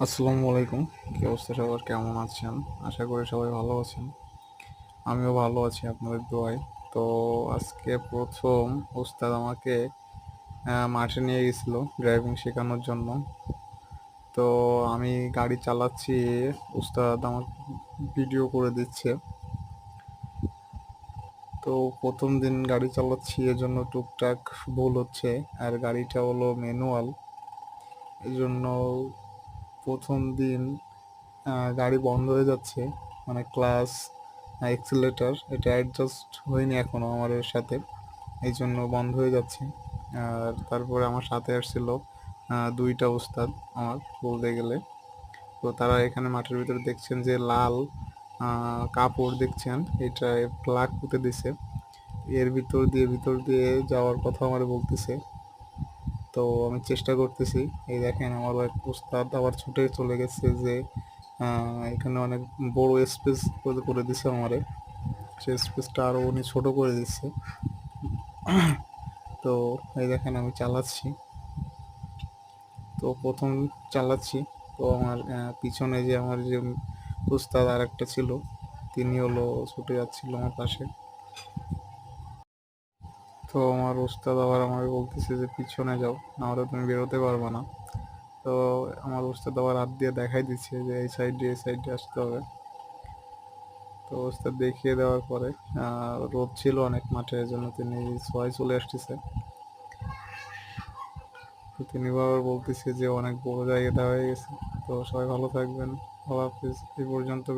আসসালামু আলাইকুম। কি অবস্থা সবার? কেমন আছেন? আশা করি সবাই ভালো আছেন। আমিও ভালো আছি আপনাদের দোয়ায়। তো আজকে ১ম ওস্তাদ আমাকে মাঠে নিয়ে গেছিল ড্রাইভিং শেখানোর জন্য। তো আমি গাড়ি চালাচ্ছি, ওস্তাদ আমার ভিডিও করে দিচ্ছে। তো ১ম দিন গাড়ি চালাচ্ছি, এজন্য টুকটাক ভুল হচ্ছে। আর গাড়িটা হলো ম্যানুয়াল, এজন্য ১ম দিন গাড়ি বন্ধ হয়ে যাচ্ছে, মানে ক্লাস এক্সিলারেটর এটা অ্যাডজাস্ট হয়নি এখনো আমার এর সাথে, এই জন্য বন্ধ হয়ে যাচ্ছে। আর তারপরে আমার সাথে আসছিল দুইটা উস্তাদ আমার বলতে গেলে। তো তারা এখানে মাঠের ভিতরে দেখছেন যে লাল কাপড় দেখছেন, এটা প্লাগ পুঁতে দিছে, এর ভিতর দিয়ে যাওয়ার কথা আমার বলতেছে। তো আমি চেষ্টা করতেছি। এই দেখেন আমার এক উস্তাদ আবার ছুটে চলে গেছে যে এখানে অনেক বড় স্পেস করে দিছে আমারে, সেই স্পেসটা আরো উনি ছোট করে দিচ্ছে। তো এই দেখেন আমি চালাচ্ছি, তো প্রথম চালাচ্ছি। তো আমার পিছনে যে আমার যে উস্তাদ আর একটা ছিল, তিনি হলো ছুটে যাচ্ছিল আমার পাশে। তো আমার উস্তাদ আবার আমাকে বলতেছে যে পিছনে যাও, নাহলে তুমি বেরোতে পারবে না। তো আমার উস্তাদ আবার হাত দিয়ে দেখাই দিচ্ছে যে এই সাইড দিয়ে আসতে হবে। তো ওস্তাদ দেখিয়ে দেওয়ার পরে রোদ ছিল অনেক মাঠে, এজন্য তিনি সবাই চলে আসতেছে। তো তিনি আবার বলতেছে যে অনেক বড় জায়গাটা হয়ে গেছে। তো সবাই ভালো থাকবেন, আল্লাহ হাফিজ, এই পর্যন্ত।